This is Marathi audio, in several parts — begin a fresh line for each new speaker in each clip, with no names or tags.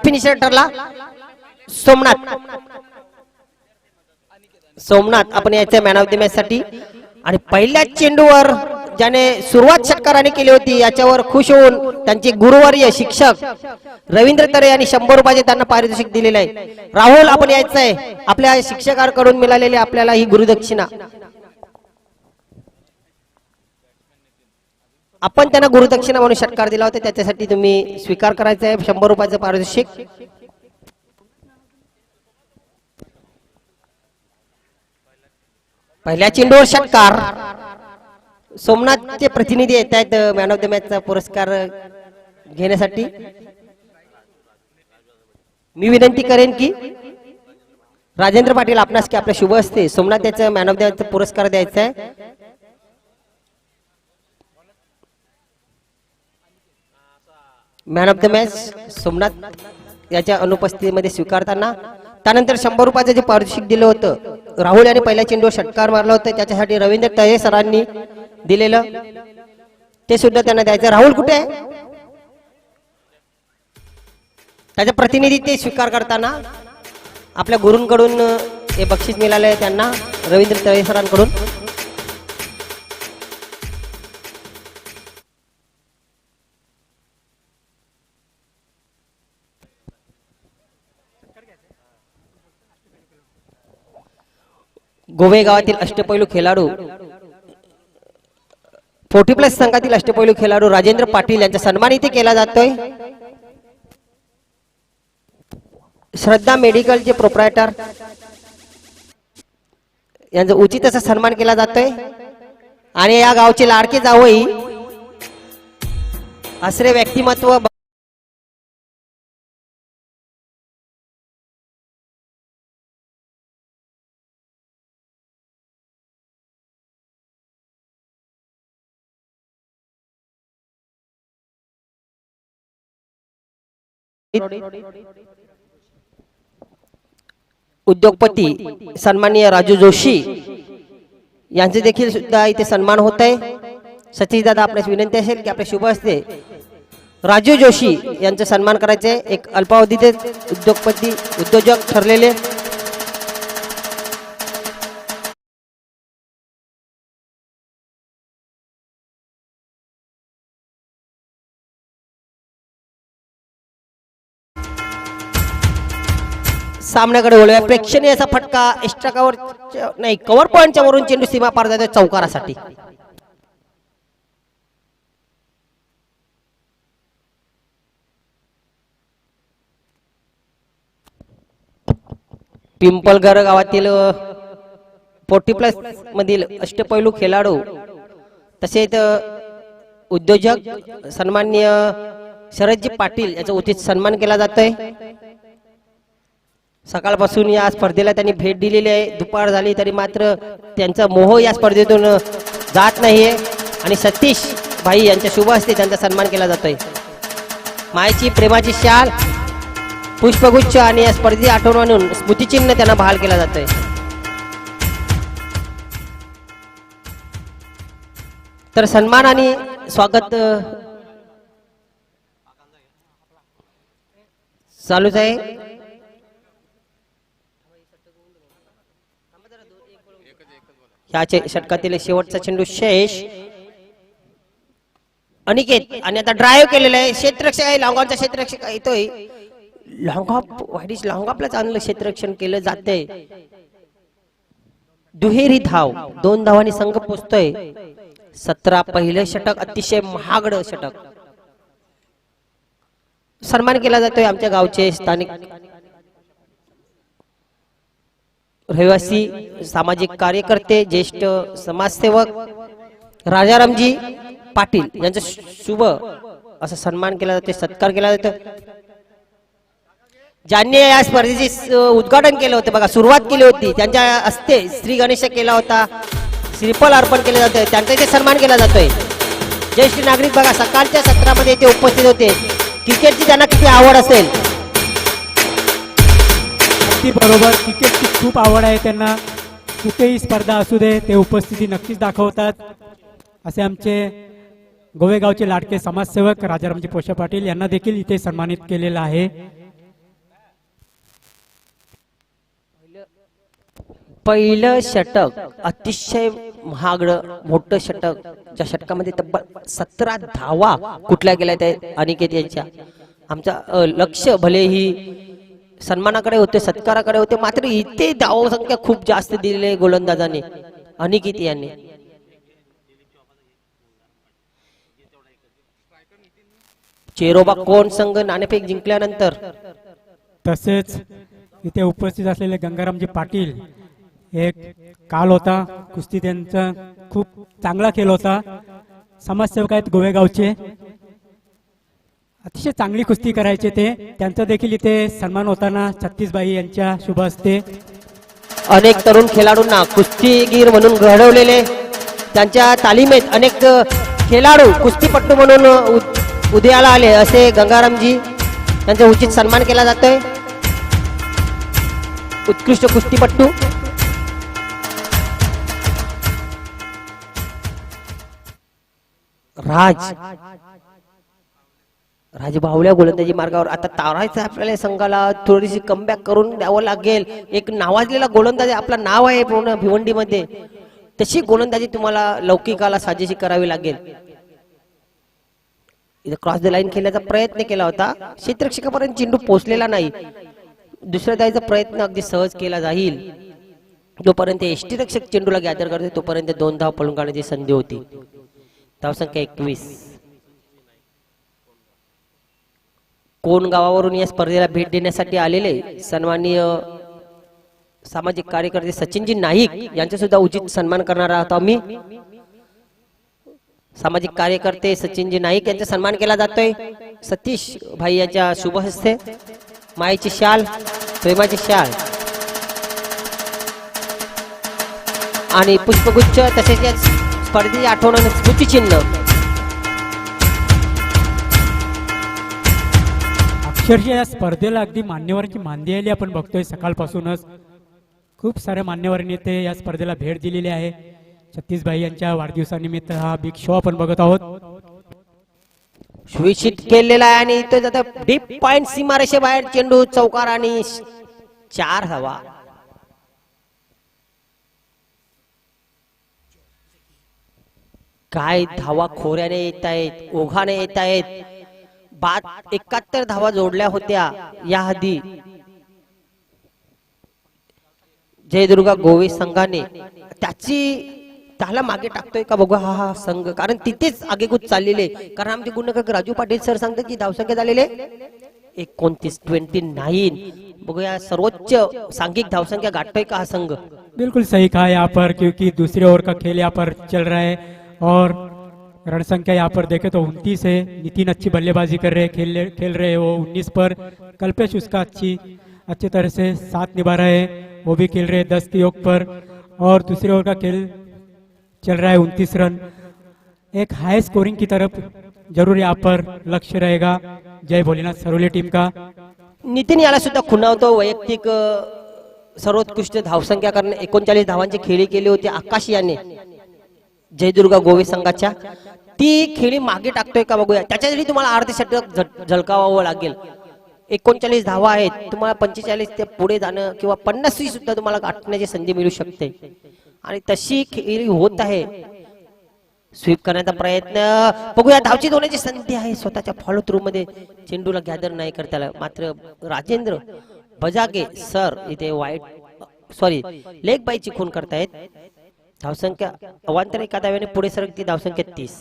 फिनिशर ठरला सोमनाथ आपण यायचं मॅन ऑफ द मॅच साठी। आणि पहिल्या चेंडूवर ज्याने सुरुवात षटकाराने केली होती याच्यावर खुश होऊन त्यांचे गुरुवर्य शिक्षक रवींद्र तरे यांनी 100 रुपयाचे त्यांना पारितोषिक दिलेले आहे। राहुल आपण यायचं आहे, आपल्या शिक्षकांकडून मिळालेली आपल्याला ही गुरुदक्षिणा आपण त्यांना गुरुदक्षिणा म्हणून षटकार दिला होता, त्याच्यासाठी तुम्ही स्वीकार करायचा आहे 100 रुपयाचं पारितोषिक। पहिल्या चेंडूवर षटकार सोमनाथचे प्रतिनिधी येत आहेत मॅन ऑफ द मॅचचा पुरस्कार घेण्यासाठी। मी विनंती करेन की राजेंद्र पाटील आपणास की आपल्या शुभ असते सोमनाथ याचा मॅन ऑफ द मॅचचा पुरस्कार द्यायचा आहे। Man of the match Somnath याच्या अनुपस्थितीमध्ये स्वीकारताना त्यानंतर 100 रुपयाचे जे पारितोषिक दिलं होतं राहुल यांनी पहिल्या चेंडूवर षटकार मारला होता, त्याच्यासाठी रवींद्र तळे सरांनी दिलेलं ते सुद्धा त्यांना द्यायचं। राहुल कुठे आहे? त्याचे प्रतिनिधी ते स्वीकार करताना आपल्या गुरूंकडून हे बक्षीस मिळाले आहे त्यांना रवींद्र तळे सरांकडून। गोवे गावातील अष्टपैलू खेळाडू 40+ संघातील अष्टपैलू खेळाडू राजेंद्र पाटील यांचा सन्मान इथे केला जातोय। श्रद्धा मेडिकलचे प्रोप्रायटर यांचा उचित असा सन्मान केला जातोय। आणि या गावचे लाडके जावई असरे व्यक्तिमत्व उद्योगपती सन्माननीय राजू जोशी यांचे देखील सुद्धा इथे सन्मान होत आहे। सतीश दादा आपल्यास विनंती असेल की आपल्या शुभ असते राजू जोशी यांचा सन्मान करायचे। एक अल्पावधीचे उद्योजक ठरलेले सामन्याकडे वळूया। प्रेक्षणीय असा फटका एक्स्ट्रा कव्हर नाही कव्हर पॉइंटच्या वरून चेंडू सीमा पार जातो चौकारासाठी। पिंपलघर गावातील 40+ मधील अष्टपैलू खेळाडू तसेच उद्योजक सन्माननीय शरदजी पाटील याचा उचित सन्मान केला जातोय। सकाळपासून या स्पर्धेला त्यांनी भेट दिलेली आहे, दुपार झाली तरी मात्र त्यांचा मोह या स्पर्धेतून जात नाहीये। आणि सतीश भाई यांच्या शुभ हस्ते त्यांचा सन्मान केला जातोय। मायेची प्रेमाची शाल पुष्पगुच्छ आणि या स्पर्धेची आठवण म्हणून स्मृतिचिन्ह त्यांना बहाल केला जातोय। तर सन्मान आणि स्वागत चालूच आहे। ह्याचे षटकातील शेवटचा चेंडू शेष अनिकेत आणि आता ड्राईव्ह केलेला आहे। क्षेत्ररक्षक आहे लांगावचा क्षेत्ररक्षक येतोय लांगापला चांगलं क्षेत्ररक्षण केलं जातंय। दुहेरी धाव 2 धावांनी संघ पोचतोय 17 पहिलं षटक अतिशय महागड षटक सन्मान केला जातोय। आमच्या गावचे स्थानिक रहिवासी सामाजिक कार्यकर्ते ज्येष्ठ समाजसेवक राजारामजी पाटील यांचा शुभ असा सन्मान केला जातो, सत्कार केला जातो। ज्यांनी या स्पर्धेचे उद्घाटन केलं होतं बघा सुरुवात केली होती त्यांच्या हस्ते श्री गणेश केला होता, श्रीफळ अर्पण केले जाते, त्यांचा इथे सन्मान केला जातोय। ज्येष्ठ नागरिक बघा सकाळच्या सत्रामध्ये ते उपस्थित होते। क्रिकेटची त्यांना किती आवड असेल
बरोबर, क्रिकेटची खूप आवड आहे त्यांना, कुठेही स्पर्धा असू दे ते उपस्थिती नक्कीच दाखवतात। असे आमचे गोवेगावचे लाडके समाजसेवक राजारामजी पोषा पाटील यांना देखील इथे सन्मानित केलेलं आहे।
पहिलं षटक अतिशय महागडं मोठं षटक, ज्या षटकामध्ये तब्बल 17 धावा कुठल्या गेल्या त्या अनिकेत यांच्या. आमचा लक्ष भलेही सन्मानाकडे होते, सत्काराकडे होते, मात्र इथे धाव संख्या खूप जास्त दिलेली गोलंदाजाने अनिकेत यांनी. चेरोबा कोण संघ नाणेफेक जिंकल्यानंतर.
तसेच इथे उपस्थित असलेले गंगारामजी पाटील, एक काल होता कुस्ती, त्यांचा खूप चांगला खेळ होता. समाजसेवक आहेत गोवेगावचे, अतिशय चांगली कुस्ती करायचे ते. त्यांचा देखील इथे सन्मान होताना छत्तीसबाई यांच्या शुभ हस्ते.
अनेक तरुण खेळाडूंना कुस्तीगीर म्हणून घडवलेले, त्यांच्या तालिमेत अनेक खेळाडू कुस्तीपट्टू म्हणून उदयाला आले असे गंगारामजी, त्यांचा उचित सन्मान केला जातोय. उत्कृष्ट कुस्तीपट्टू राज बावल्या गोलंदाजी मार्गावर आता तारायचं आपल्याला संघाला थोडीशी कमबॅक करून द्यावं लागेल. एक नावाजलेला गोलंदाज आपलं नाव आहे पूर्ण भिवंडीमध्ये, तशी गोलंदाजी तुम्हाला लौकिकाला साजेशी करावी लागेल. इथे क्रॉस द लाईन खेळण्याचा प्रयत्न केला होता, क्षेत्ररक्षकापर्यंत चेंडू पोहोचलेला नाही. दुसऱ्या द्यायचा प्रयत्न अगदी सहज केला जाईल. जोपर्यंत यष्टीरक्षक चेंडूला गॅदर करते तोपर्यंत 2 धाव पळून काढण्याची संधी होती. धावसंख्या 21. कोण गावावरून या स्पर्धेला भेट देण्यासाठी आलेले सन्माननीय सामाजिक कार्यकर्ते सचिनजी नाईक यांचा सुद्धा उचित सन्मान करणार आहोत आम्ही. सामाजिक कार्यकर्ते सचिनजी नाईक यांचा सन्मान केला जातोय. सतीश भाई यांच्या शुभ हस्ते मायेची शाल, प्रेमाची शाल आणि पुष्पगुच्छ, तसेच या स्पर्धेची आठवण आणि स्मृतिचिन्ह.
अक्षरशः या स्पर्धेला अगदी मान्यवरांची मांदी आली आपण बघतोय. सकाळपासूनच खूप साऱ्या मान्यवरांनी ते या स्पर्धेला भेट दिलेली आहे. छत्तीसबाई यांच्या वाढदिवसानिमित्त हा बिग शो आपण बघत आहोत.
सुविक्षित केलेला आहे आणि इथे जाता डीप पॉइंट सीमारेषेबाहेर चेंडू चौकार आणि 4 धावा. काय धावा खोऱ्याने येत आहेत, ओघाने येत आहेत. 71 धावा जोडल्या होत्या या आधी जयदुर्गा गोवे संघाने. त्याला मागे टाकतोय का बघू हा संघ, कारण तिथेच आगेकूच चाललेले. कारण आमचे गुणगायक राजू पाटील सर सांगतात की धावसंख्या झालेले 29. बघूया सर्वोच्च सांघिक धावसंख्या गाठतोय का हा संघ.
बिल्कुल सही कहा यहाँ पर, क्योंकि दूसरे ओवर का खेल यहाँ पर चल रहा है और रन संख्या यहाँ पर देखे तो 29 है. नितिन अच्छी बल्लेबाजी कर रहे, खेल रहे वो 19 पर. कल्पेश उसका अच्छी तरह से साथ निभा रहे हैं, वो भी खेल रहे 10 के योग पर. और दूसरे ओवर का खेल चल रहा है 29 रन. एक हाई स्कोरिंग की तरफ जरूर यहाँ पर लक्ष्य रहेगा जय भोलेनाथ सरोले टीम का.
नितीन याला सुद्धा खुणावतो. वैयक्तिक सर्वोत्कृष्ट धावसंख्या करणे 39 धावांची खेळी केली होती आकाश याने जयदुर्गा गोवे संघाच्या. ती खेळी मागे टाकतोय का बघूया. त्याच्यासाठी तुम्हाला अर्धे षटक झळकावावं लागेल. 39 धावा आहेत, तुम्हाला 45 ते पुढे जाणं किंवा 50 सुद्धा तुम्हाला गाठण्याची संधी मिळू शकते. आणि तशी खेळी होत आहे. स्वीप करण्याचा प्रयत्न बघूया. धावची होण्याची संधी आहे स्वतःच्या फॉलो थ्रू मध्ये. चेंडूला गॅदर नाही करता आला. मात्र राजेंद्र बजागे सर इथे लेग बायची खून करतायत. धावसंख्या अवांतर एका धाव्याने पुढे सरकती. धावसंख्या 30.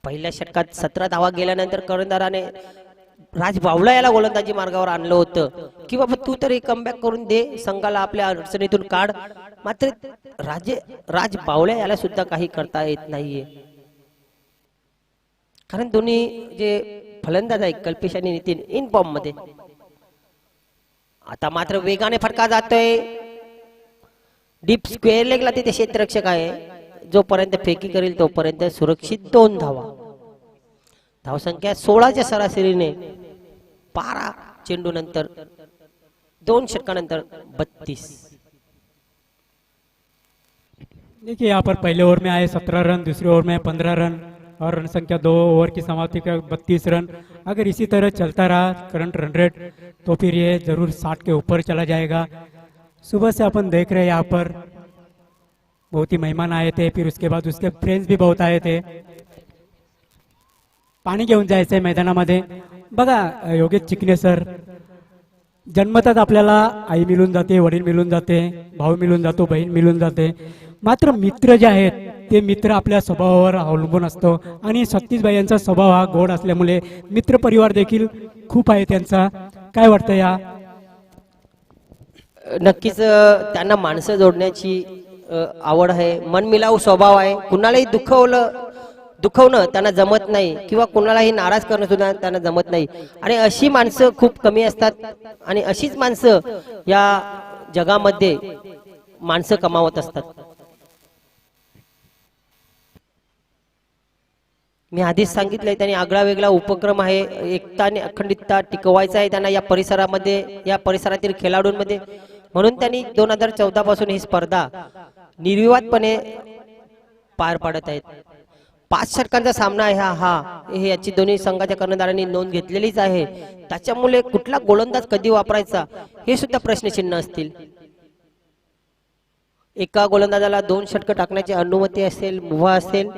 पहिल्या षटकात 17 धावा गेल्यानंतर कर्णधाराने राज बावळा याला गोलंदाजी मार्गावर आणलं होतं की बाबा तू तरी कमबॅक करून दे, संघाला आपल्या अडचणीतून काढ. मात्र राज बावळ्या याला सुद्धा काही करता येत नाहीये. कारण दोन्ही जे फलंदाज आहेत कल्पेश आणि नितीन इन फॉर्म मध्ये. आता मात्र वेगाने फटका जातोय. डीप स्क्वेअर लेगला तिथे क्षेत्ररक्षक आहे. जोपर्यंत फेकी करेल तोपर्यंत सुरक्षित 2 धावा. धावसंख्या 16च्या सरासरीने 12 चेंडू नंतर 2 षटकानंतर 32.
देखिए यहाँ पर पहले ओवर में आए 17 रन, दूसरे ओवर में 15 रन और रन संख्या 2 ओवर की समाप्ति का 32 रन. अगर इसी तरह चलता रहा करंट रन रेट तो फिर ये जरूर 60 के ऊपर चला जाएगा. सुबह से अपन देख रहे हैं यहाँ पर बहुत ही मेहमान आए थे, फिर उसके बाद उसके फ्रेंड्स भी बहुत आए थे. पाणी घेऊन जायचंय मैदानामध्ये. बघा योगेश चिकणे सर, जन्मतात आपल्याला आई मिळून जाते, वडील मिळून जाते, भाऊ मिळून जातो, बहीण मिळून जाते. मात्र मित्र जे आहेत ते मित्र आपल्या स्वभावावर अवलंबून असतो आणि सतीशभाई यांचा स्वभाव हा गोड असल्यामुळे मित्र परिवार देखील खूप आहे त्यांचा. काय वाटतं या?
नक्कीच त्यांना माणसं जोडण्याची आवड आहे, मनमिलाऊ स्वभाव आहे. कुणालाही दुखवणं त्यांना जमत नाही किंवा कुणालाही नाराज करणं सुद्धा त्यांना जमत नाही. आणि अशी माणसं खूप कमी असतात आणि अशीच माणसं या जगामध्ये माणसं कमावत असतात. मी आधीच सांगितलंय त्यांनी आगळा वेगळा उपक्रम आहे, एकता आणि अखंडितता टिकवायचा आहे त्यांना या परिसरामध्ये, या परिसरातील खेळाडूंमध्ये. म्हणून त्यांनी 2014 पासून ही स्पर्धा निर्विवादपणे पार पाडत आहेत. 5 षटकांचा सामना आहे हे याची दोन्ही संघाच्या कर्णधारांनी नोंद घेतलेलीच आहे. त्याच्यामुळे कुठला गोलंदाज कधी वापरायचा हे सुद्धा प्रश्नचिन्ह असतील. एका गोलंदाजाला 2 षटक टाकण्याची अनुमती असेल, मुभा असेल.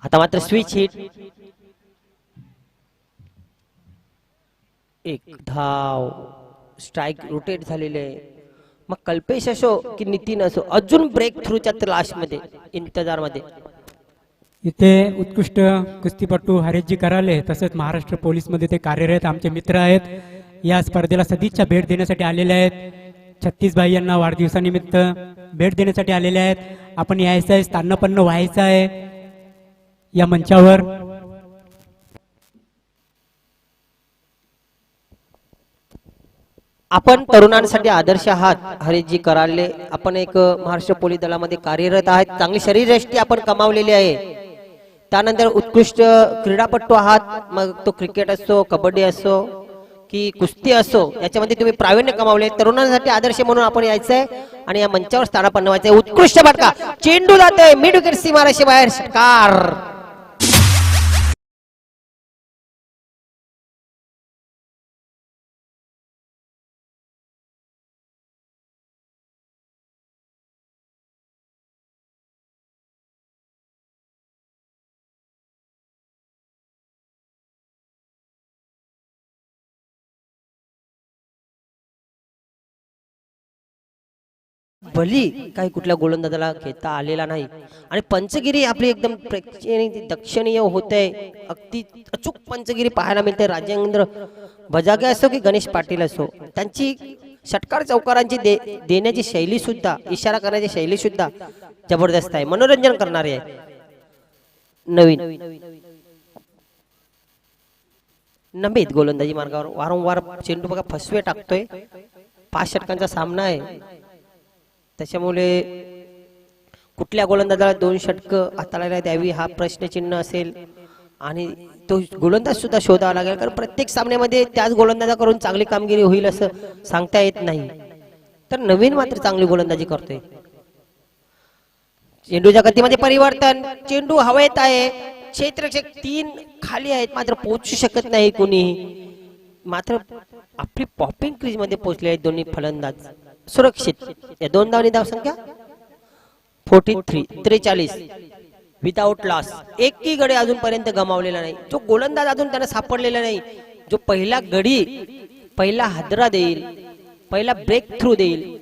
आता मात्र स्विच हिट, एक धाव, स्ट्राइक रोटेट झालेले आहे. मग कल्पेश असो की नितीन असो, अजून ब्रेक थ्रूच्या लास्ट मध्ये इंतजार मध्ये.
इथे उत्कृष्ट कुस्तीपटू हरेशजी कराले तसेच महाराष्ट्र पोलीस मध्ये ते कार्यरत आमचे मित्र आहेत. या स्पर्धेला सदिच्छा भेट देण्यासाठी आलेले आहेत. छत्तीसभाई यांना वाढदिवसानिमित्त भेट देण्यासाठी आलेले आहेत. आपण यायचं आहे, स्थानापन्न व्हायचं आहे या मंचावर.
आपण तरुणांसाठी आदर्श आहात हरेशजी कराले. आपण एक महाराष्ट्र पोलीस दलामध्ये कार्यरत आहात, चांगली शरीरयष्टी आपण कमावलेली आहे. त्यानंतर उत्कृष्ट क्रीडापटू आहात, मग तो क्रिकेट असो, कबड्डी असो की कुस्ती असो, याच्यामध्ये तुम्ही प्रावीण्य कमावले. तरुणांसाठी आदर्श म्हणून आपण यायचंय आणि या मंचावर स्थानापन्न व्हायचंय. उत्कृष्ट फटका, चेंडू जातोय मिड विकेट सीमारेषे बाहेर, षटकार. भली काही कुठल्या गोलंदाजाला घेता आलेला नाही. आणि पंचगिरी आपली एकदम दक्षिणीय होते, अगदी अचूक पंचगिरी पाहायला मिळते. राजेंद्र बजागे असो की गणेश पाटील असो, त्यांची षटकार चौकारांची देण्याची शैली सुद्धा, इशारा करण्याची शैली सुद्धा जबरदस्त आहे, मनोरंजन करणारी आहे. नवीन नमीत गोलंदाजी मार्गावर वारंवार चेंडू बघा फसवे टाकतोय. 5 षटकांचा सामना आहे, त्याच्यामुळे कुठल्या गोलंदाजाला 2 षटक हाताळायला द्यावी हा प्रश्नचिन्ह असेल. आणि तो गोलंदाज सुद्धा शोधावा लागेल, कारण प्रत्येक सामन्यामध्ये त्याच गोलंदाजाकडून चांगली कामगिरी होईल असं सांगता येत नाही. तर नवीन मात्र चांगली गोलंदाजी करतोय. चेंडूच्या गतीमध्ये परिवर्तन, चेंडू हवेत आहे, क्षेत्ररक्षक 3 खाली आहेत, मात्र पोहोचू शकत नाही कोणीही. मात्र आपली पॉपिंग क्रीज मध्ये पोहोचले आहेत दोन्ही फलंदाज सुरक्षित. या 2 धावांनी धावसंख्या 43 विदाउट लॉस. एकही गडी अजूनपर्यंत गमावलेला नाही. जो गोलंदाज अजून त्यांना सापडलेला नाही, जो पहिला गडी, पहिला हादरा देईल, पहिला ब्रेक थ्रू देईल.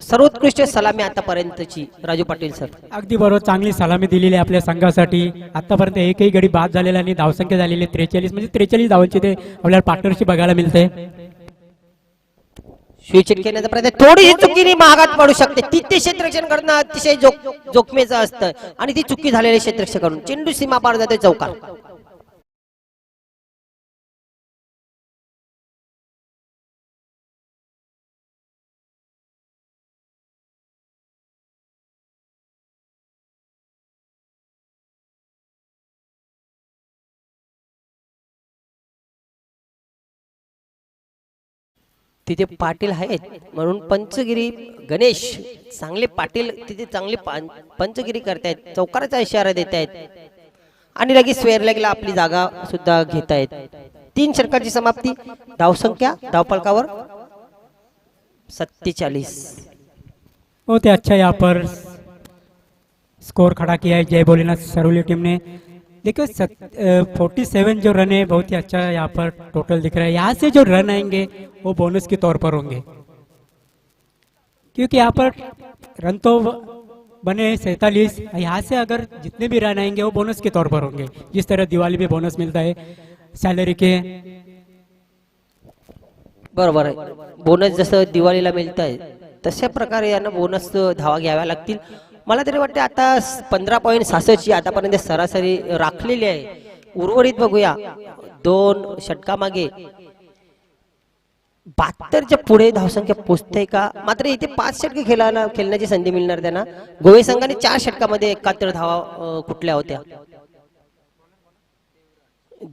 सर्वोत्कृष्ट सलामी आतापर्यंतची राजू पाटील सर.
अगदी बरोबर, चांगली सलामी दिलेली आहे आपल्या संघासाठी. आतापर्यंत एकही गडी बाद झालेला आणि धावसंख्या झालेली 43, म्हणजे 43 धावांची ते आपल्याला पार्टनरशिप बघायला मिळते.
स्विच खेळण्याचा प्रयत्न, थोडीशी चुकीने महागात पडू शकते. तिथे क्षेत्ररक्षण करणं अतिशय जोखमीचं असतं आणि ती चुकी झालेली क्षेत्ररक्षण करून चेंडू सीमा पार जातोय चौकार. तिथे पाटील आहेत म्हणून पंचगिरी गणेश चांगले पाटील तिथे चांगली पंचगिरी करतायत, चौकाराचा इशारा देत आहेत. आणि लगेच स्क्वेअर लेगला आपली जागा सुद्धा घेतायत. 3 षटकांची समाप्ती. धावसंख्या धावफलकावर 47.
बहुत ही अच्छा यहाँ पर स्कोर खड़ा किया है जय भोलेनाथ सरौली टीम ने. देखो 47 जो रन है बहुत ही अच्छा यहाँ पर टोटल दिख रहा है. यहाँ से जो रन आएंगे वो बोनस के तौर पर होंगे, क्योंकि यहाँ पर रन तो बने 47. यहाँ से अगर जितने भी रन आएंगे वो बोनस के तौर पर होंगे. जिस तरह दिवाली में बोनस मिलता है सैलरी के.
बरोबर आहे. बोनस जसं दिवाळीला मिळत आहे तशा प्रकारे यांना बोनस धावा घ्याव्या लागतील. मला तरी वाटते आता 15.66 ची आतापर्यंत सरासरी राखलेली आहे. उर्वरित बघूया 2 षटकामागे 72च्या पुढे धावसंख्या पोचते का. मात्र इथे 5 षटके खेळण्याची संधी मिळणार त्यांना. गोवे संघाने 4 षटकामध्ये 71 धावा कुठल्या होत्या.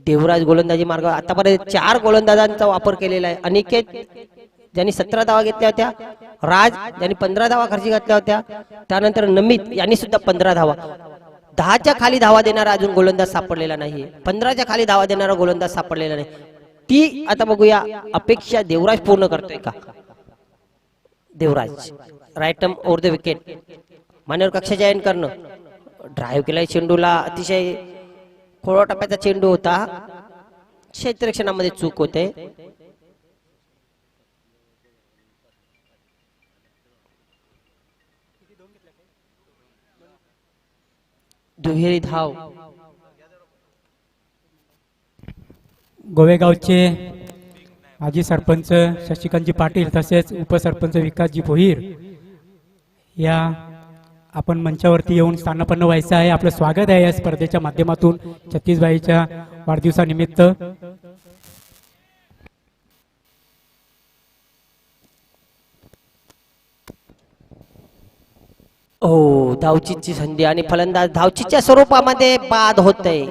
देवराज गोलंदाजी मार्ग आतापर्यंत 4 गोलंदाजांचा वापर केलेला आहे. अनिकेत ज्यांनी 17 धावा घेतल्या होत्या, राज ज्यांनी 15 धावा खर्ची घातल्या होत्या, त्यानंतर नमित यांनी सुद्धा 15 धावा. 10च्या खाली धावा देणारा अजून गोलंदाज सापडलेला नाही. 15च्या खाली धावा देणारा गोलंदाज सापडलेला नाही. ती आता बघूया अपेक्षा देवराज पूर्ण करतोय का. देवराज राईट ओव्हर द विकेट. मान्यवर कक्षा जयन करणं ड्राईव्ह केलाय चेंडूला. अतिशय खोळा टप्प्याचा चेंडू होता. क्षेत्ररक्षणामध्ये चूक होते. दुहेरी धाव.
गोवेगावचे माजी सरपंच शशिकांतजी पाटील तसेच उपसरपंच विकासजी भोईर या आपण मंचावरती येऊन स्थानापन्न व्हायचं आहे. आपलं स्वागत आहे या स्पर्धेच्या माध्यमातून छत्तीसबाईच्या वाढदिवसानिमित्त.
हो धावचीची संधी आणि फलंदाज धावचीच्या स्वरूपामध्ये बाद होतय.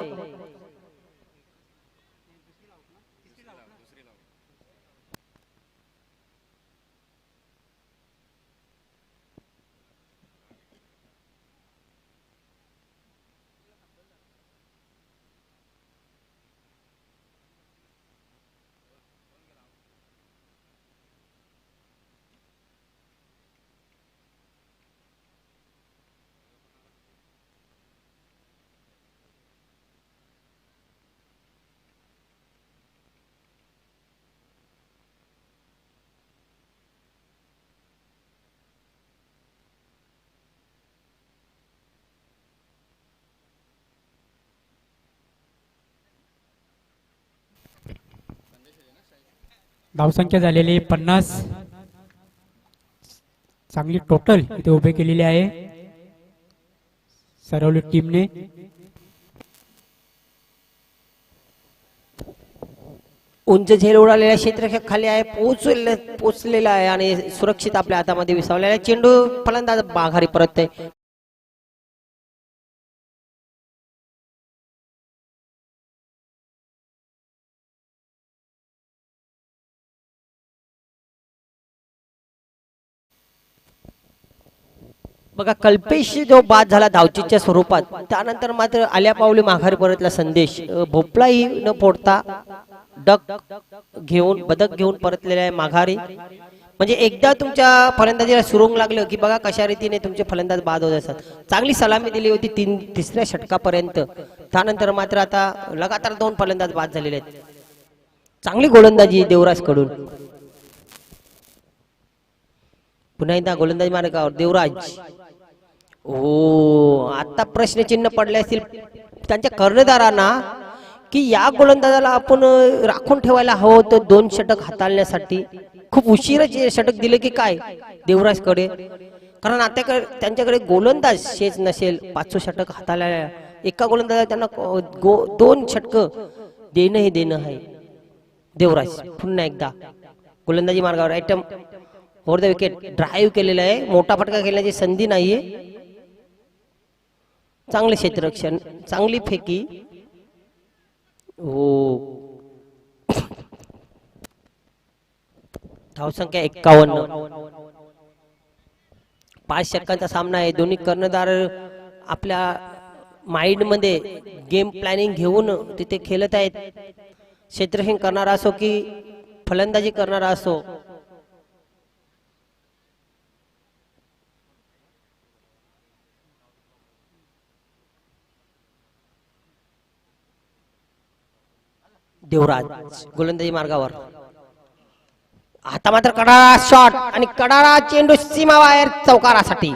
धावसंख्या झालेली 50. चांगली टोटल इथे उभे केलेली आहे सरवली टीमने.
उंच झेल उडालेल्या क्षेत्ररक्षक खाली आहे. पोचलेला आहे आणि सुरक्षित आपल्या हातामध्ये विसावलेला चेंडू फलंदाज माघारी परत आहे. बघा कल्पेश जो बाद झाला धावचीच्या स्वरूपात, त्यानंतर मात्र आल्या पावली माघारी परतला संदेश. भोपळाही न फोडता डक घेऊन बदक घेऊन परतलेला आहे माघारी. म्हणजे एकदा तुमच्या फलंदाजीला सुरुंग लागलं की बघा कशा रीतीने तुमचे फलंदाज बाद होत असतात. चांगली सलामी दिली होती 3ऱ्या षटकापर्यंत. त्यानंतर मात्र आता लगातार 2 फलंदाज बाद झालेले आहेत. चांगली गोलंदाजी देवराज कडून. पुन्हा एकदा गोलंदाजी मार्गावर देवराज. हो आता प्रश्नचिन्ह पडले असतील त्यांच्या कर्णधारांना की या गोलंदाजाला आपण राखून ठेवायला हवं होतं 2 षटक हाताळण्यासाठी. खूप उशिरा षटक दिले की काय देवराज कडे, कारण आता त्यांच्याकडे गोलंदाज शेच नसेल 500 षटक हाताळायला. एका गोलंदाजाला त्यांना 2 षटक देणं हे देणं आहे. देवराज पुन्हा एकदा गोलंदाजी मार्गावर item over the wicket. Drive केलेला आहे. मोठा फटका खेळण्याची संधी नाहीये. चांगले क्षेत्ररक्षण, चांगली फेकी. हो धावसंख्या 51. 5 षटकांचा सामना आहे. दोन्ही कर्णधार आपल्या माइंड मध्ये गेम प्लॅनिंग घेऊन तिथे खेळत आहेत. क्षेत्ररक्षण करणारा असो की फलंदाजी करणारा असो. देवराज गोलंदाजी मार्गावर. आता मात्र कडाळा शॉट आणि कडाळा चेंडू सीमा बाहेर चौकारासाठी.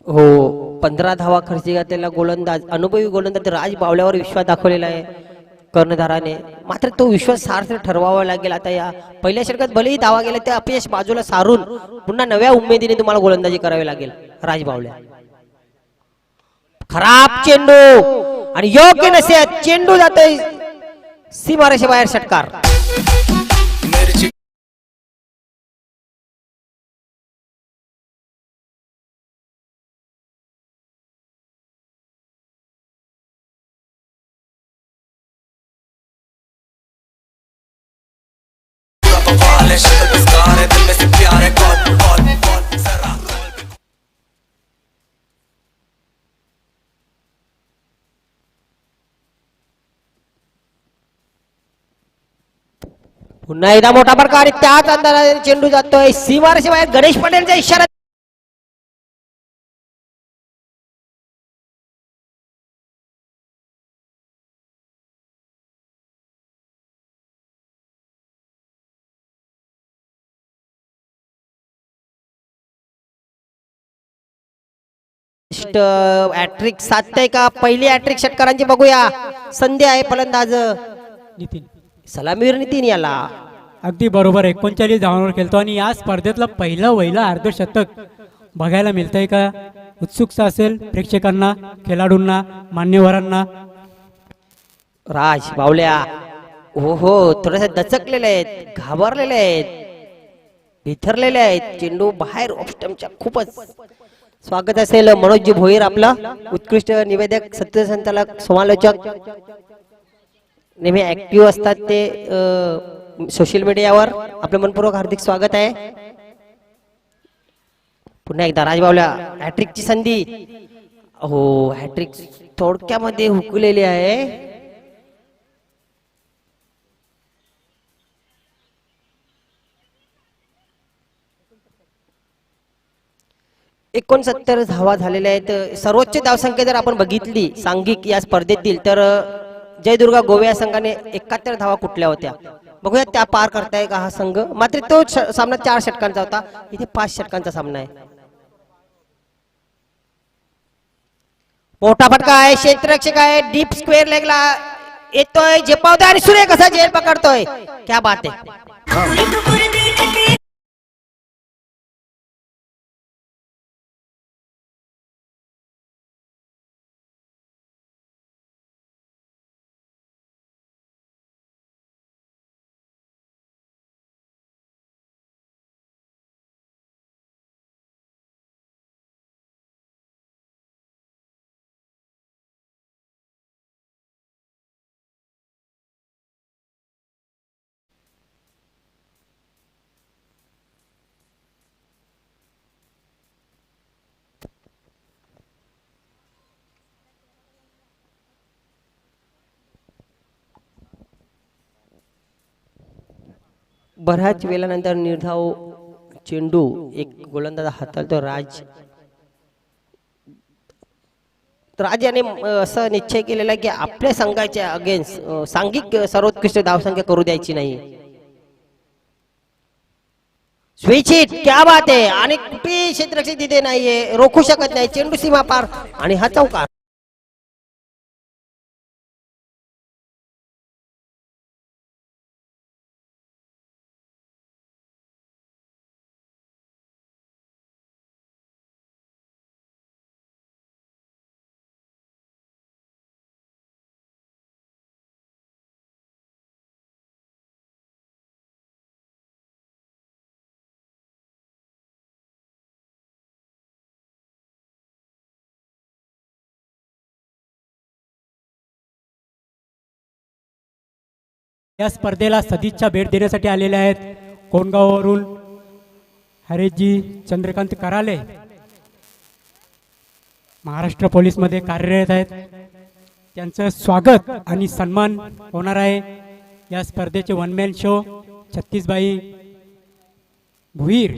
हो 15 धावा खर्च घातलेला गोलंदाज अनुभवी गोलंदाज राज बावल्यावर विश्वास दाखवलेला आहे कर्णधाराने. मात्र तो विश्वास सार्थ ठरवावा लागेल. आता या पहिल्या षटकात भलेही धावा गेला त्या अपयश बाजूला सारून पुन्हा नव्या उमेदीने तुम्हाला गोलंदाजी करावी लागेल राज बावल्या. खराब चेंडू आणि योग्य नसे चेंडू जातोय सीमारेषे बाहेर. षटकार. पुन्हा एकदा मोठा फटका आणि त्याच अंतराने चेंडू जातोय सीमारेषे बाहेर. गणेश पटेलचा इशारा. हॅट्रिक साधतंय का पहिली हॅट्रिक षटकारांची बघूया. संधी आहे फलंदाज
नितीन.
सलामीवीर नितीन याला.
अगदी बरोबर 39 धावांवर खेळतो आणि या स्पर्धेतलं पहिलं अर्धशतक बघायला मिळतंय का? उत्सुकता असेल प्रेक्षकांना, खेळाडूंना, मान्यवरांना.
राज बावल्या हो हो थोडेसे दचकलेले आहेत, घाबरलेले आहेत, बिथरलेले आहेत. चेंडू बाहेर ऑफस्टमच्या. खूपच स्वागत असेल मनोज भोईर आपला उत्कृष्ट निवेदक, सत्य संचालक, समालोचक. नेहमी ऍक्टिव्ह असतात ते सोशल मीडियावर. आपलं मनपूर्वक हार्दिक स्वागत आहे. पुन्हा एकदा राजबावल्या हॅट्रिकची संधी. हो हॅट्रिक थोडक्यामध्ये हुकलेली आहे. 69 धावा झालेल्या आहेत. सर्वोच्च धावसंख्या जर आपण बघितली सांघिक या स्पर्धेतील तर जयदुर्गा गोव्या संघाने 71 धावा कुठल्या होत्या बघूया त्या पार करताय का हा संघ. मात्र तो सामना 4 षटकांचा होता, इथे 5 षटकांचा सामना आहे. मोठा फटका आहे, क्षेत्ररक्षक आहे, डीप स्क्वेअर लेगला येतोय, झेपावतोय आणि सूर्य कसा झेल पकडतोय. क्या बात आहे. बऱ्याच वेळानंतर निर्धाव चेंडू एक गोलंदाज हाताळतो राज तर आज याने असं निश्चय केलेला आहे की आपल्या संघाच्या अगेन्स्ट सांघिक सर्वोत्कृष्ट धावसंख्या करू द्यायची नाही. स्विच हिट, क्या बात आहे. आणि कुठे क्षेत्ररक्षक तिथे नाहीये, रोखू शकत नाही, चेंडू सीमा पार आणि हा चौकार.
या स्पर्धेला सदिच्छा भेट देण्यासाठी आलेले आहेत कोंडगाववरून हरेशजी चंद्रकांत कराले, महाराष्ट्र पोलीसमध्ये कार्यरत आहेत. त्यांचं स्वागत आणि सन्मान होणार आहे. या स्पर्धेचे वन मॅन शो छत्तीसबाई भुईर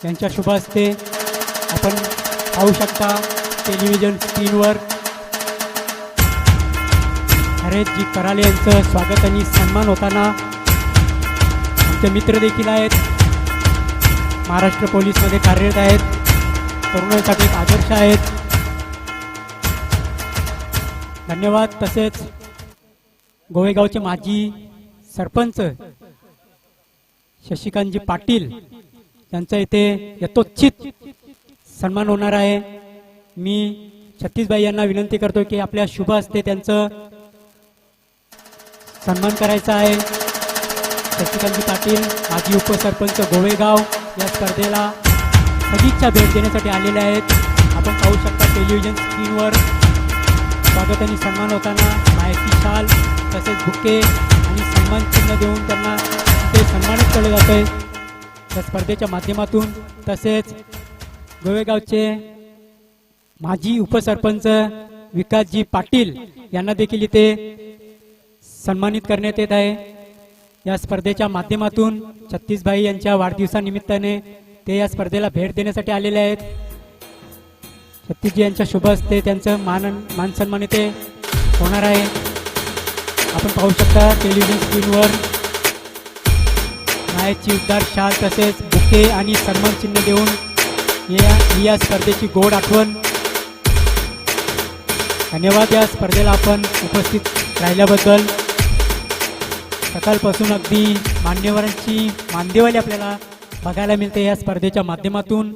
यांच्या शुभ हस्ते आपण पाहू शकता टेलिव्हिजन स्क्रीनवर. हरेशजी कराले यांचं स्वागत आणि सन्मान होताना आमचे मित्र देखील आहेत, महाराष्ट्र पोलीसमध्ये कार्यरत आहेत, तरुणांसाठी एक आदर्श आहेत. धन्यवाद. तसेच गोवेगावचे माजी सरपंच शशिकांतजी पाटील यांचा इथे यथोचित सन्मान होणार आहे. मी छत्तीसबाई यांना विनंती करतो की आपल्या शुभ हस्ते त्यांचं सन्मान करायचा आहे. शशिकांतजी पाटील माजी उपसरपंच गोवेगाव या स्पर्धेला सदिच्छा भेट देण्यासाठी आलेले आहेत. आपण पाहू शकता टेलिव्हिजन स्क्रीनवर स्वागत आणि सन्मान होताना माहिती शाल तसेच बुके आणि सन्मान चिन्ह देऊन त्यांना ते सन्मानित केले जात आहे या स्पर्धेच्या माध्यमातून. तसेच गोवेगावचे माजी उपसरपंच विकासजी पाटील यांना देखील इथे सन्मानित करण्यात येत आहे या स्पर्धेच्या माध्यमातून. छत्तीसबाई यांच्या वाढदिवसानिमित्ताने ते या स्पर्धेला भेट देण्यासाठी आलेले आहेत. छत्तीसजी यांच्या शुभ हस्ते त्यांचं मान सन्मान इथे होणार आहे. आपण पाहू शकता टेलिव्हिजन स्क्रीनवर मायाची उद्धार शाल तसेच बुके आणि सन्मान चिन्ह देऊन या स्पर्धेची गोड आठवण. धन्यवाद या स्पर्धेला आपण उपस्थित राहिल्याबद्दल. सकाळपासून अगदी मान्यवरांची मानदेवाली आपल्याला बघायला मिळते या स्पर्धेच्या माध्यमातून.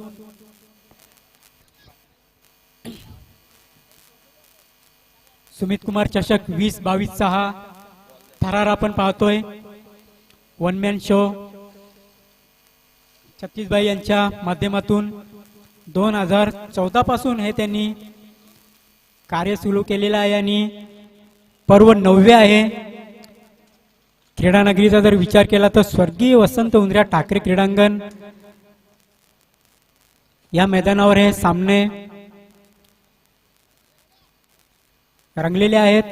सुमित कुमार चषक 2022 हा थरार आपण पाहतोय. वन मॅन शो छत्तीसबाई यांच्या माध्यमातून 2014 पासून हे त्यांनी कार्य सुरू केलेलं आहे आणि पर्व 9वे आहे. क्रीडानगरीचा जर विचार केला तर स्वर्गीय वसंत उंदऱ्या ठाकरे क्रीडांगण या मैदानावर हे सामने रंगलेले आहेत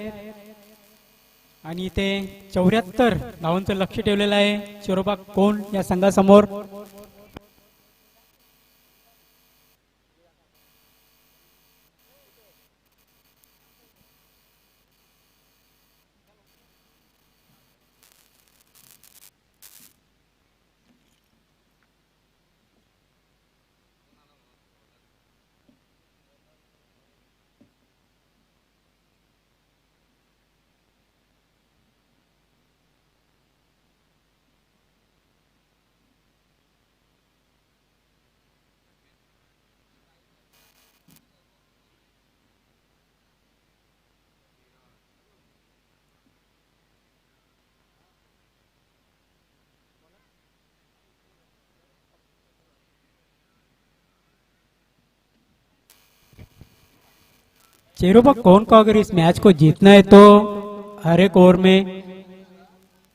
आणि इथे 74 धावांचं लक्ष ठेवलेलं आहे शिरोबा कोण या संघासमोर. चेरोबा कौन को अगर इस मैच को जीतना है तो हर एक ओवर में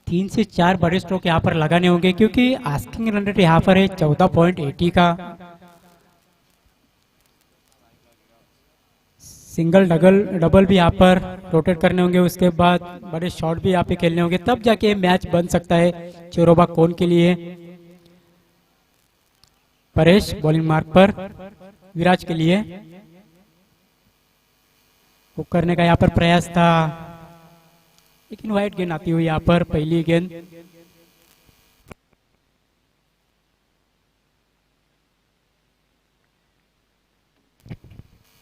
3 से 4 बड़े स्ट्रोक यहाँ पर लगाने होंगे क्योंकि आस्किंग रन रेट यहाँ पर है 14.80 का. सिंगल डबल भी यहाँ पर रोटेट करने होंगे, उसके बाद बड़े शॉट भी यहाँ पे खेलने होंगे, तब जाके मैच बन सकता है चेरोबा कौन के लिए. परेश बॉलिंग मार्क पर विराज के लिए. हुक करने का यहाँ पर प्रयास था, लेकिन वाइट गेंद आती हुई यहाँ पर पहली गेंद।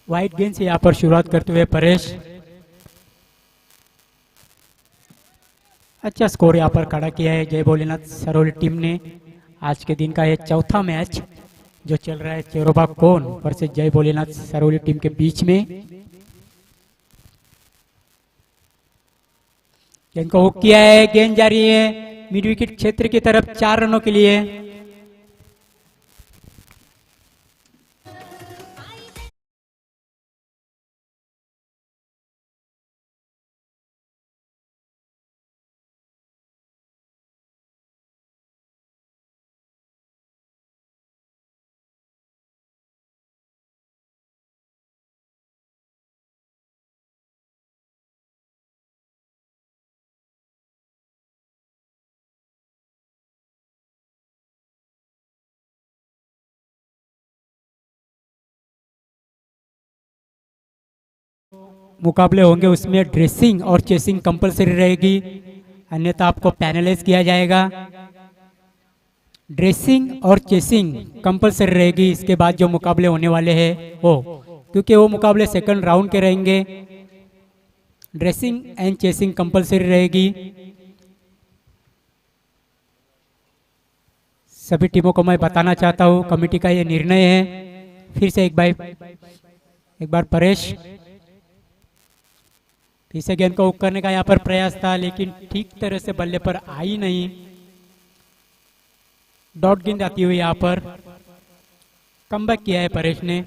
वाइट गेंद से यहाँ पर शुरुआत करते हुए परेश। अच्छा स्कोर यहाँ पर खड़ा किया है जय भोलेनाथ सरोली टीम ने। आज के दिन का ये चौथा मैच जो चल रहा है चेरोबा कोन वर्सेस जय भोलेनाथ सरोली टीम के बीच में। गेंद को हुक किया है, गेंद जा रही है मिड विकेट क्षेत्र की तरफ 4 रनों के लिए। मुकाबले होंगे उसमें ड्रेसिंग और चेसिंग कंपलसरी रहेगी, अन्यथा आपको पैनलाइज किया जाएगा। ड्रेसिंग और चेसिंग कंपलसरी रहेगी इसके बाद जो मुकाबले होने वाले हैं वो, क्योंकि वो मुकाबले सेकंड राउंड के रहेंगे। ड्रेसिंग एंड चेसिंग कंपलसरी रहेगी। सभी टीमों को मैं बताना चाहता हूँ कमेटी का ये निर्णय है। फिर से एक बार परेश, फिर से गेंद को हुक करने का यहाँ पर प्रयास था, लेकिन ठीक तरह से बल्ले पर आई नहीं। डॉट गेंद आती हुई यहाँ पर कमबैक किया है परेश ने।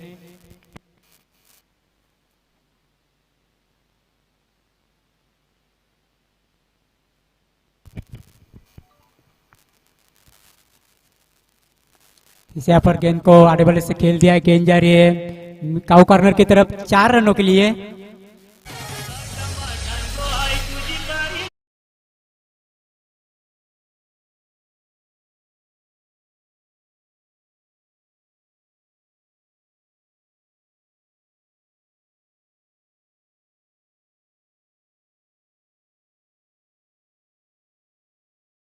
इसे यहाँ पर गेंद को आड़े बल्ले से खेल दिया है, गेंद जा रही है काउ कॉर्नर की तरफ 4 रनों के लिए।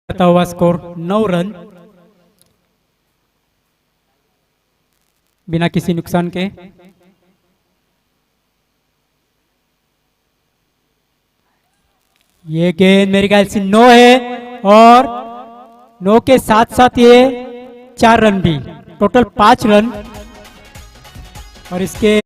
हुआ स्कोर 9 रन बिना किसी नुकसान के। ये गेंद मेरे ख्याल से 9 है और 9 के साथ साथ ये 4 रन भी, टोटल 5 रन। और इसके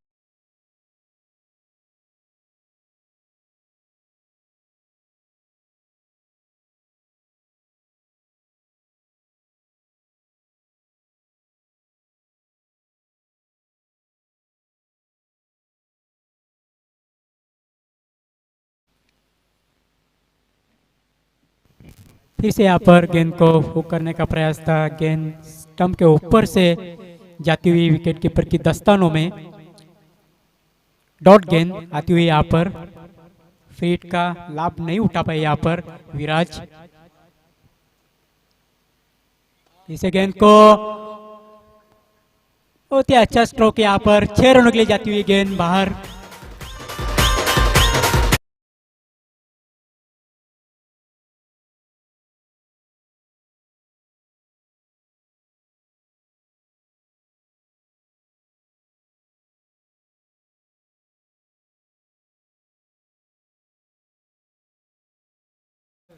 फिर से यहाँ पर गेंद को हुक करने का प्रयास था, गेंद स्टंप के ऊपर से जाती हुई विकेट कीपर की दस्तानों में। डॉट गेंद आती हुई यहाँ पर फीट का लाभ नहीं उठा पाए यहाँ पर विराज। इसे गेंद को बहुत ही अच्छा स्ट्रोक यहाँ पर 6 रनों के लिए जाती हुई गेंद बाहर।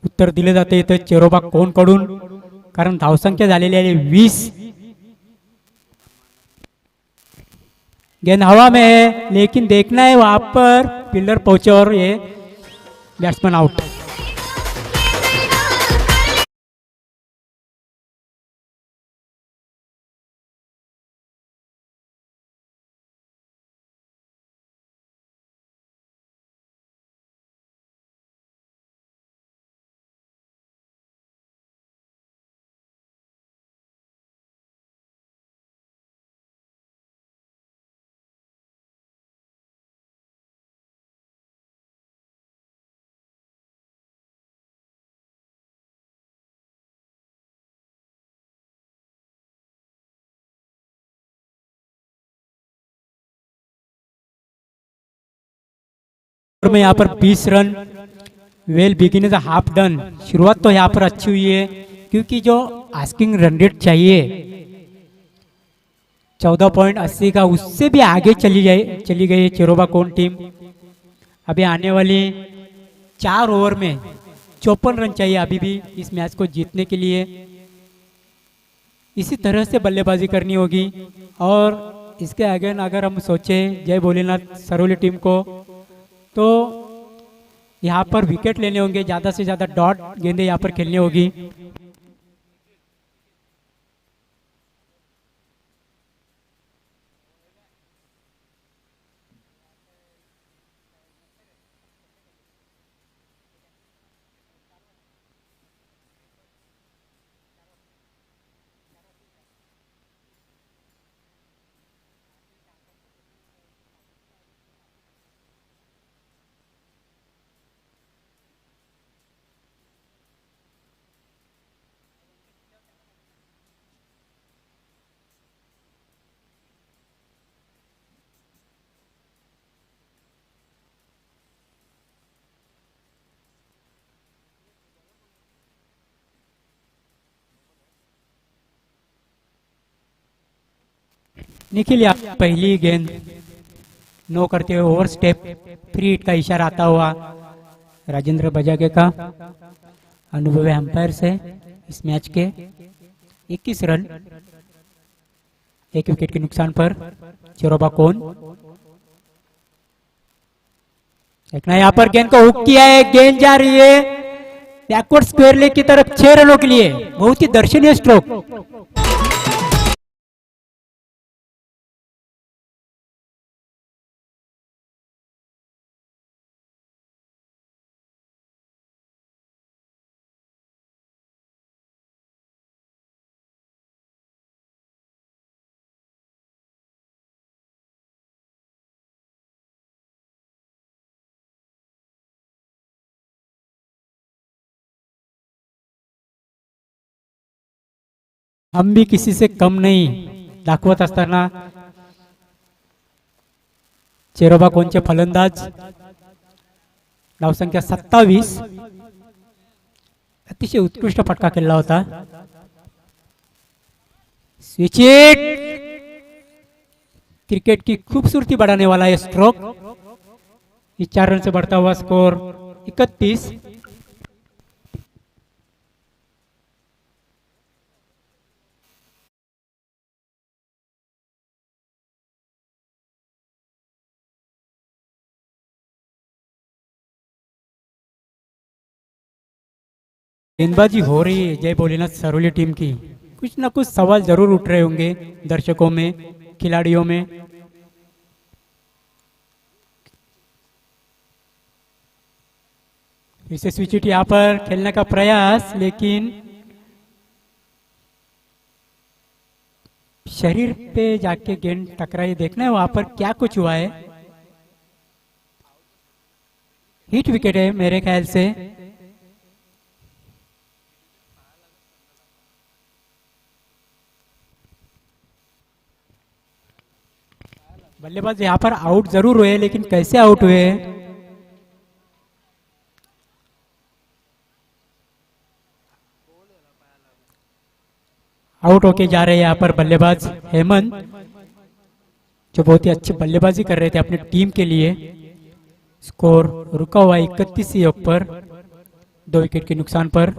उत्तर दिले जाते इथे चेरोबा कोण कडून, कारण धावसंख्या झालेली आहे 20। गेंद हवा में है लेकिन देखना है वहां पर फील्डर पहुंचे और ये बैट्समैन आउट। में यहाँ पर 20 run. Well begin is half done. शुरुआत तो यहाँ पर अच्छी हुई है क्योंकि जो आस्किंग रन रेट चाहिए 14.80 का, उससे भी आगे चली गई चिरोबा कोन टीम। अभी आने वाली 4 ओवर में 54 रन चाहिए अभी भी इस मैच को जीतने के लिए। इसी तरह से बल्लेबाजी करनी होगी। और इसके आगे अगर हम सोचें जय भोलेनाथ सरौली टीम को, तो यहाँ पर विकेट लेने होंगे, ज़्यादा से ज़्यादा डॉट गेंदें यहाँ पर खेलनी होगी। निखिल यहाँ पहली गेंद नो करते हुए ओवर स्टेप, फ्री हिट का इशारा आता हुआ राजेंद्र बजागे का। अनुभवी अंपायर से इस मैच के 21 रन, 1 विकेट के नुकसान पर चिरोबा कोन। देखना यहाँ पर गेंद को हुक किया है, गेंद जा रही है बैकवर्ड स्क्वायर लेग की तरफ 6 रनों के लिए। बहुत ही दर्शनीय स्ट्रोक। हम भी किसी से कम नहीं दाखवत असताना चिरोबा कोनचे फलंदाज धावसंख्या 27, अतिशय उत्कृष्ट फटका खेळला होता। स्विच हिट, क्रिकेट की खूबसूरती बढ़ाने वाला ये स्ट्रोक। इस 4 रन से बढ़ता हुआ स्कोर 31। गेंदबाजी हो रही है जय भोलेनाथ सरौली टीम की। कुछ ना कुछ सवाल जरूर उठ रहे होंगे दर्शकों में, खिलाड़ियों में। इसे स्विच हिट यहाँ पर खेलने का प्रयास, लेकिन शरीर पे जाके गेंद टकराई। देखना है वहां पर क्या कुछ हुआ है। हिट विकेट है मेरे ख्याल से। बल्लेबाज यहाँ पर आउट जरूर हुए, लेकिन कैसे आउट हुए? आउट होके जा रहे हैं यहाँ पर बल्लेबाज हेमंत, जो बहुत ही अच्छी बल्लेबाजी कर रहे थे अपनी टीम के लिए। स्कोर रुका हुआ 31 योग पर, 2 विकेट के नुकसान पर।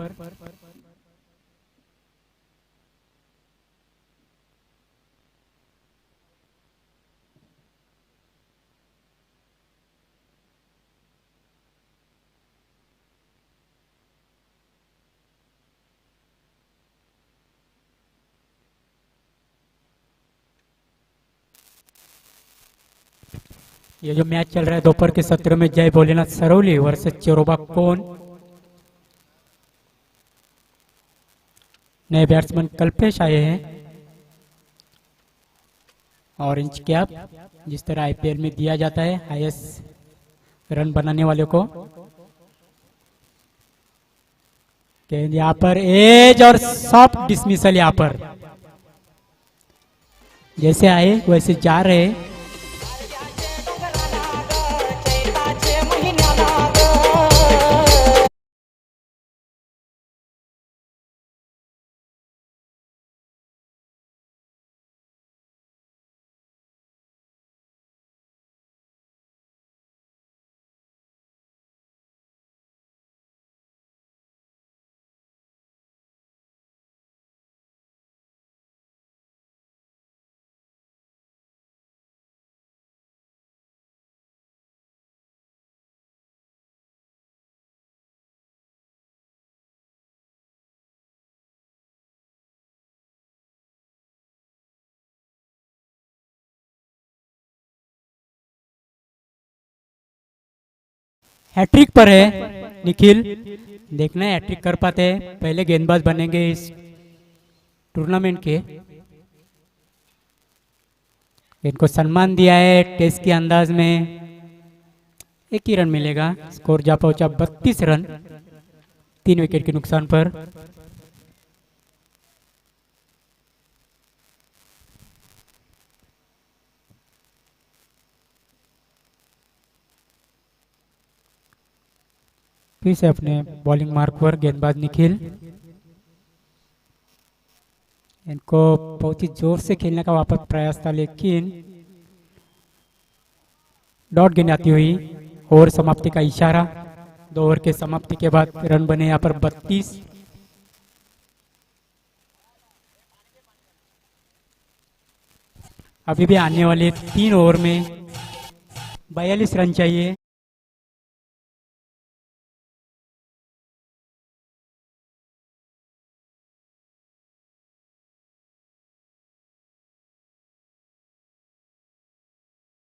ये जो मैच चल रहा है दोपहर के सत्र में, जय भोलेनाथ सरौली वर्सेस चिरोबा कोन। नए बैट्समैन कल्पेश आए हैं। ऑरेंज कैप जिस तरह आईपीएल में दिया जाता है हाईएस्ट रन बनाने वाले को। यहाँ पर एज और सॉफ्ट डिसमिसल, यहाँ पर जैसे आए वैसे जा रहे। हैट्रिक पर है निखिल, देखना है हैट्रिक कर पाते हैं, पहले गेंदबाज बनेंगे इस टूर्नामेंट के। इनको सम्मान दिया है टेस्ट के अंदाज में, एक ही रन मिलेगा, स्कोर जा पहुंचा 32 रन 3 विकेट के नुकसान पर। फिर से अपने बॉलिंग मार्क पर गेंदबाज निखिल, इनको बहुत ही जोर से खेलने का वापस प्रयास था, लेकिन डॉट गेंद आती हुई ओवर समाप्ति का इशारा। 2 ओवर के समाप्ति के बाद रन बने यहाँ पर 32। अभी भी आने वाले 3 ओवर में 42 रन चाहिए।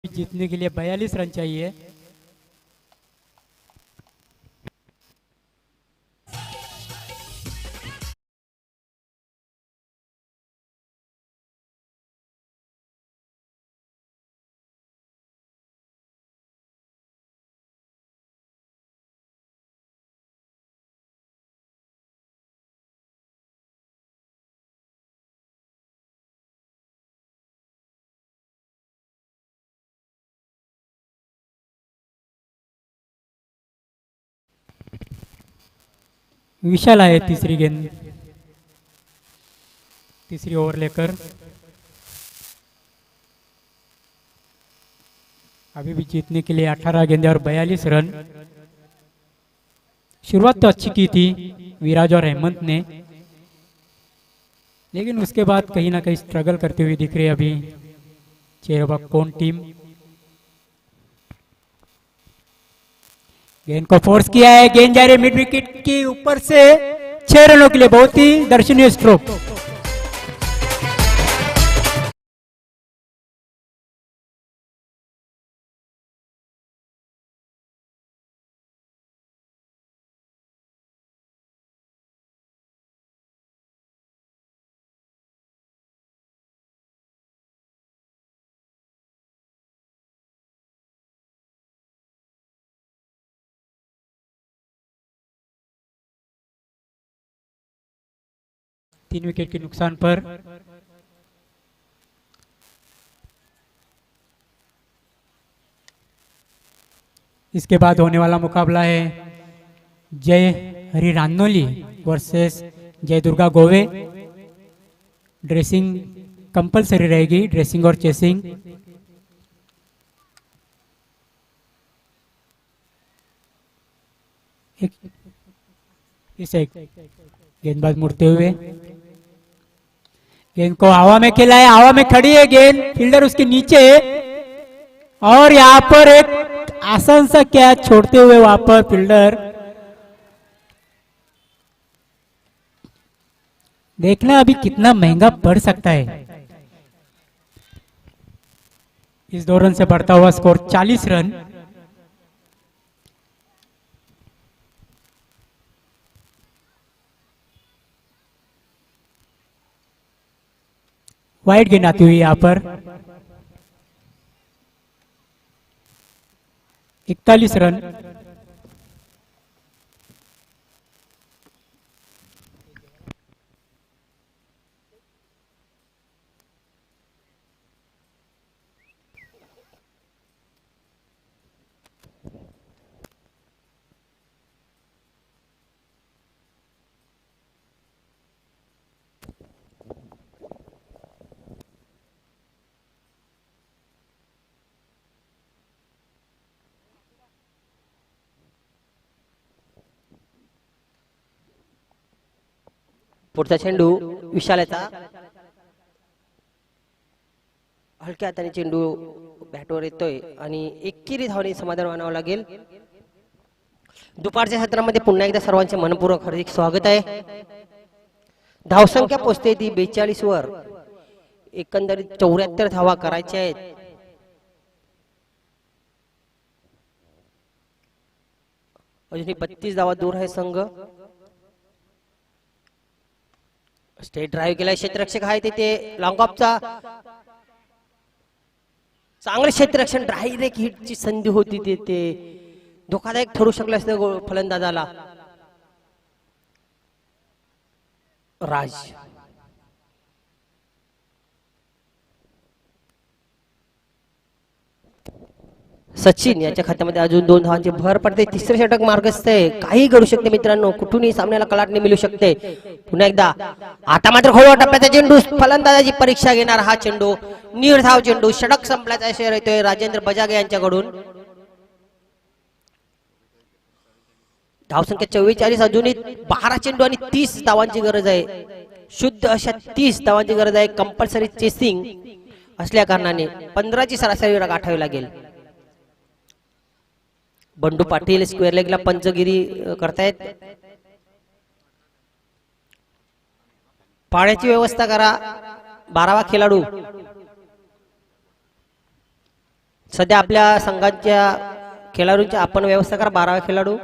जीतने के लिए 42 रन चाहिए। विशाल आए तीसरी गेंद, तीसरी ओवर लेकर। अभी भी जीतने के लिए 18 गेंदे और 42 रन। शुरुआत तो अच्छी की थी विराज और हेमंत ने, लेकिन उसके बाद कहीं ना कहीं स्ट्रगल करते हुए दिख रही है अभी चेरोबाकोन टीम। गेंद को फोर्स किया है, गेंद जा रही मिड विकेट के ऊपर से 6 रनों के लिए बहुत ही दर्शनीय स्ट्रोक। तीन विकेट के नुकसान पर। इसके बाद होने वाला मुकाबला है जय हरि रानोली वर्सेस जय दुर्गा गोवे। ड्रेसिंग कंपलसरी रहेगी, ड्रेसिंग और चेसिंग। इसे गेंदबाज मुड़ते हुए गेंद को हवा में खेला है, हवा में खड़ी है गेंद, फील्डर उसके नीचे और यहाँ पर एक आसान सा कैच छोड़ते हुए वहां पर फील्डर। देखना अभी कितना महंगा पड़ सकता है। इस 2 रन से बढ़ता हुआ स्कोर 40 रन। वाइड गेंद आती हुई यहां पर 41 रन।
पुढचा चेंडू विशालचा, हलक्या हाताने चेंडू बॅटवर येतोय आणि एकेरी धावणे समाधान मानावं लागेल। दुपारच्या सत्रामध्ये पुन्हा एकदा सर्वांचे मनपूर्वक हार्दिक स्वागत आहे। धावसंख्या पोहोचते ती 42 वर, एकंदरीत 74 धावा करायच्या आहेत। अजूनही 32 धावा दूर आहे संघ. स्टेट ड्राईव्ह केलाय, क्षेत्ररक्षक आहे तिथे लॉंग ऑफचा चांगलं क्षेत्ररक्षण, डायरेक्ट हिटची संधी होती ते धोकादायक ठरू शकलं असतं फलंदाजाला. राज सचिन याच्या खात्यामध्ये अजून 2 धावांची भर पडते. तिसरे षटक मार्गस्थ आहे, काही घडू शकते मित्रांनो, कुठूनही सामन्याला कलाटणी मिळू शकते. पुन्हा एकदा आता मात्र खोलवर टप्प्याचा चेंडू, फलंदाजाची परीक्षा घेणार हा चेंडू, निर्धाव चेंडू, षटक संपल्याचा शेर येतोय राजेंद्र बजागे यांच्याकडून. धावसंख्या 44, अजूनही 12 चेंडू आणि 30 धावांची गरज आहे. शुद्ध अशा 30 धावांची गरज आहे. कंपल्सरी चेसिंग असल्या कारणाने 15ची सरासरी गाठावी लागेल. बंडू पाटील स्क्वेअर लेगला पंचगिरी करतायत. पाण्याची व्यवस्था करा. 12वा खेळाडू सध्या आपल्या संघाच्या खेळाडूंची आपण व्यवस्था करा. 12वा खेळाडू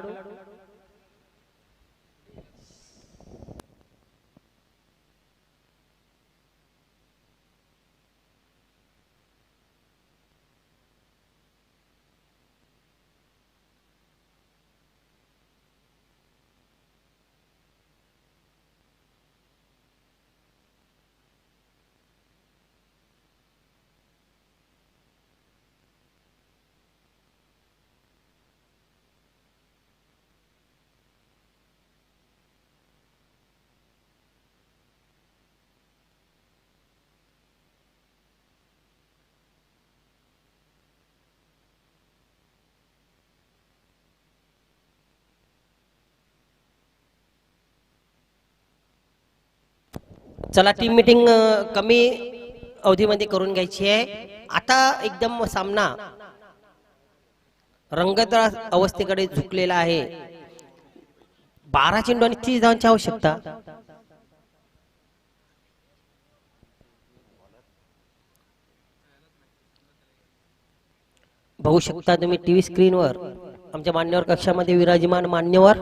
चला, टीम मीटिंग कमी अवधीमध्ये करून घ्यायची आहे. आता एकदम सामना रंगतदार अवस्थेकडे झुकलेला आहे. 12 चेंडू आणि 30 धावांची आवश्यकता. बघू शकता तुम्ही टीव्ही स्क्रीनवर आमच्या मान्यवर कक्षामध्ये विराजमान मान्यवर.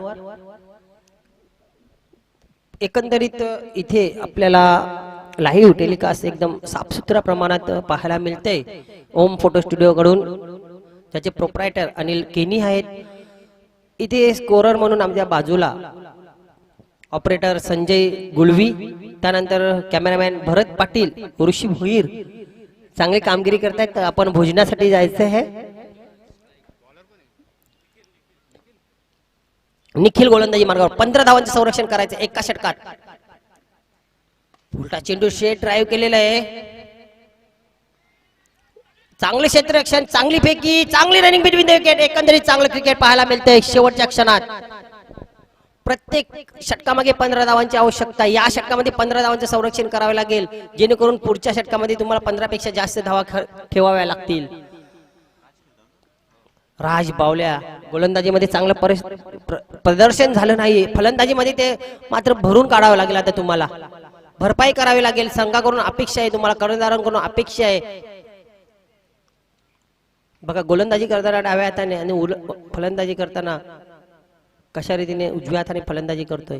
एकंदरीत इथे आपल्याला लाईव्ह टेलिकास्ट एकदम साफसुथऱ्या प्रमाणात पाहायला मिळते. ओम फोटो स्टुडिओ कडून ज्याचे प्रोप्रायटर अनिल केनी आहेत. इथे स्कोरर म्हणून आमच्या बाजूला ऑपरेटर संजय गुळवी, त्यानंतर कॅमेरामॅन भरत पाटील, ऋषी भोईर चांगली कामगिरी करतायत. आपण भोजनासाठी जायचं आहे. निखिल गोलंदाजी मार्गावर 15 धावांचं संरक्षण करायचं एका षटकात. उलटा चेंडू शेट ड्राईव्ह केलेला आहे. चांगले क्षेत्ररक्षण, चांगली फेकी, चांगली रनिंग बिटवीन द विकेट. एकंदरीत चांगलं क्रिकेट पाहायला मिळतंय शेवटच्या क्षणात. प्रत्येक षटकामागे 15 धावांची आवश्यकता. या षटकामध्ये 15 धावांचं संरक्षण करावे लागेल, जेणेकरून पुढच्या षटकामध्ये तुम्हाला 15 पेक्षा जास्त धावा ठेवाव्या लागतील. राज बावल्या गोलंदाजीमध्ये चांगलं प्रदर्शन झालं नाही. फलंदाजीमध्ये ते मात्र भरून काढावं लागेल. आता तुम्हाला भरपाई करावी लागेल. संघाकडून अपेक्षा आहे, तुम्हाला कर्णधारांकडून अपेक्षा आहे. बघा, गोलंदाजी करताना डाव्या हाताने आणि फलंदाजी करताना कशा रीतीने उजव्या हाताने फलंदाजी करतोय.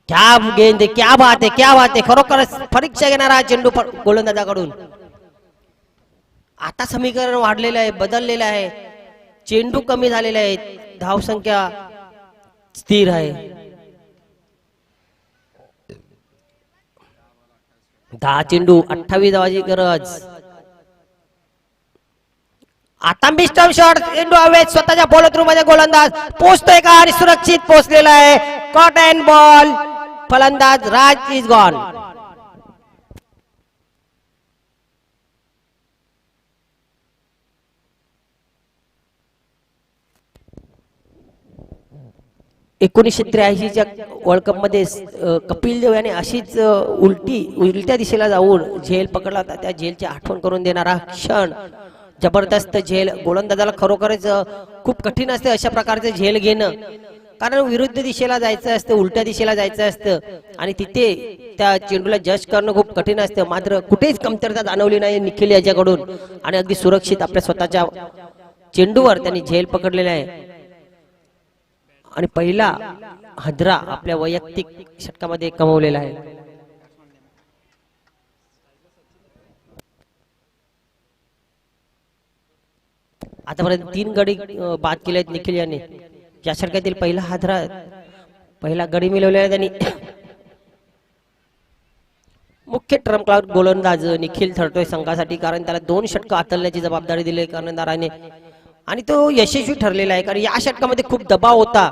क्या गेंद, क्या बात आहे, क्या बात आहे. खरोखरच परीक्षा घेणारा हा चेंडू गोलंदाजाकडून. आता समीकरण वाढलेलं आहे, बदललेलं आहे. चेंडू कमी झालेले आहेत, धावसंख्या स्थिर आहे. 10 चेंडू 28 धावाची गरज. आता मिस्टम शॉट, चेंडू हवेत, स्वतःच्या फॉलो थ्रू मध्ये गोलंदाज पोहोचतोय का आणि सुरक्षित पोहोचलेला आहे. Caught and ball. फलंदाज राज इज गॉन. एकोणीसशे 83च्या वर्ल्ड कप मध्ये कपिल देव याने अशीच उलट्या दिशेला जाऊन झेल पकडला होता. त्या झेलची आठवण करून देणारा क्षण, जबरदस्त झेल. गोलंदाजाला खरोखरच खूप कठीण असते अशा प्रकारचे झेल घेणं, कारण विरुद्ध दिशेला जायचं असतं, उलट्या दिशेला जायचं असतं आणि तिथे त्या चेंडूला जज करणं खूप कठीण असतं. मात्र कुठेच कमतरता जाणवली नाही निखिल याच्याकडून आणि अगदी सुरक्षित आपल्या स्वतःच्या चेंडूवर त्यांनी झेल पकडलेला आहे आणि पहिला हादरा आपल्या वैयक्तिक षटकामध्ये कमवलेला आहे. आतापर्यंत 3 गडी बाद केले आहेत निखिल याने. या षटकातील पहिला गडी मिळवलेला आहे त्यांनी. मुख्य ट्रम्प गोलंदाज निखिल ठरतोय संघासाठी, कारण त्याला 2 षटक हाताळण्याची जबाबदारी दिली कर्णधाराने आणि तो यशस्वी ठरलेला आहे. कारण या षटकामध्ये खूप दबाव होता.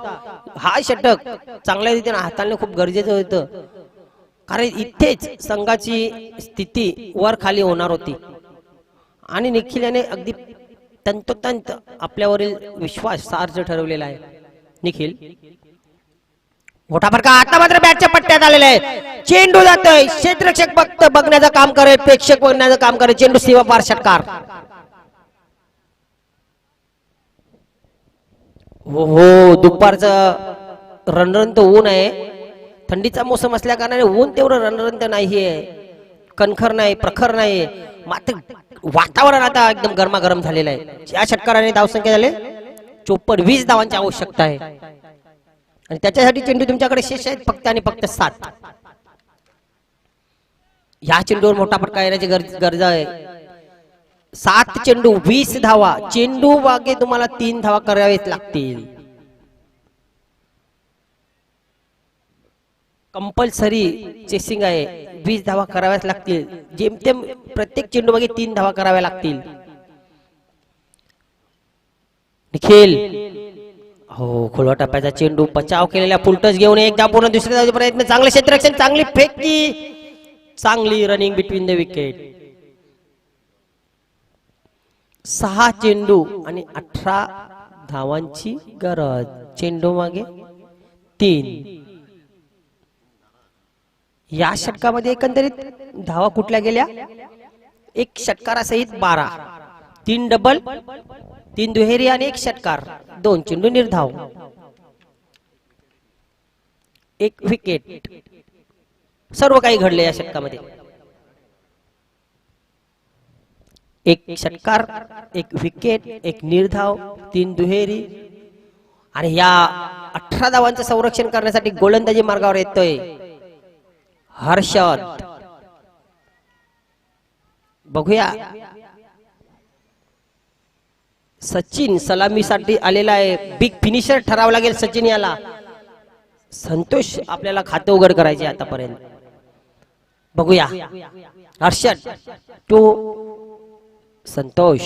हा षटक चांगल्या रीतीने हाताळणं खूप गरजेचं होतं, कारण इथेच संघाची स्थिती वर खाली होणार होती आणि निखिल याने अगदी तंतोतंत आपल्यावरील विश्वास सार्थ ठरवलेला आहे. निखिल मोठा फटका, आता मात्र बॅटच्या पट्ट्यात आलेला आहे. चेंडू जातोय, क्षेत्ररक्षक फक्त बघण्याचं काम करेल, प्रेक्षक बघण्याचं काम करेल. चेंडू सीमा पार षटकार. हो, दुपारचं रणरणत ऊन आहे. थंडीचा मोसम असल्या कारणाने ऊन तेवढं रणरणत नाहीये, कणखर नाही, प्रखर नाही, मात्र वातावरण आता एकदम गरमागरम झालेलं आहे. या षटकाराने धावसंख्या झाले 54, 20 धावांची आवश्यकता आहे आणि त्याच्यासाठी चेंडू तुमच्याकडे शेष आहेत फक्त आणि फक्त 7. या चेंडूवर मोठा फटका येण्याची गरज आहे. 7 चेंडू 20 धावा. चेंडू मागे तुम्हाला 3 धावा करावेच लागतील. कंपल्सरी चेसिंग आहे, 20 धावा कराव्याच लागतील. जेमतेम प्रत्येक चेंडू मागे 3 धावा कराव्या लागतील. निखिल, हो, खोलवा टप्प्याचा चेंडू, बचाव केलेल्या फुलटच घेऊन एकदा पूर्ण दुसऱ्या धावेचा प्रयत्न. चांगले क्षेत्ररक्षण, चांगली फेकी, चांगली रनिंग बिटवीन द विकेट. 6 चेंडू आणि 18 धावांची गरज. चेंडू मागे 3. या षटकामध्ये एकंदरीत धावा कुठल्या गेल्या? 1 षटकारासहित 12, 3 डबल, 3 दुहेरी आणि 1 षटकार, 2 चेंडू निर्धाव, 1 विकेट. सर्व काही घडले या षटकामध्ये. 1 षटकार, 1 विकेट, 1 निर्धाव, 3 दुहेरी आणि या 18 धावांचं संरक्षण करण्यासाठी गोलंदाजी मार्गावर येतोय हर्षद. बघूया, सचिन सलामीसाठी आलेला आहे. बिग फिनिशर ठरावं लागेल सचिन याला. संतोष आपल्याला खाते उघड करायचे आतापर्यंत. बघूया, Harshad to Santosh.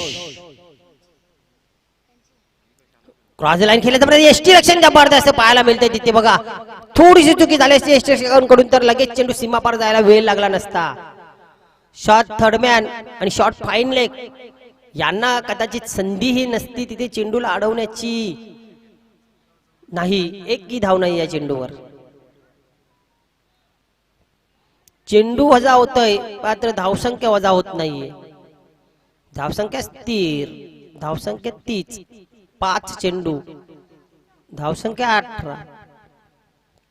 Cross line खेळल्याचं एसटी रक्षण जबरदस्त पाहायला मिळते तिथे. बघा, थोडीशी चुकी झाली असती एसटी रक्षकांकडून तर लगेच चेंडू सीमापार जायला वेळ लागला नसता. शॉट थर्डमॅन आणि शॉट फाईन लेग यांना कदाचित संधीही नसती तिथे चेंडूला अडवण्याची. नाही, एकही धाव नाही या चेंडूवर. चेंडू वजा होतोय मात्र धावसंख्या वजा होत नाहीये. धावसंख्या स्थिर, धावसंख्या 30. 5 चेंडू, धावसंख्या 18.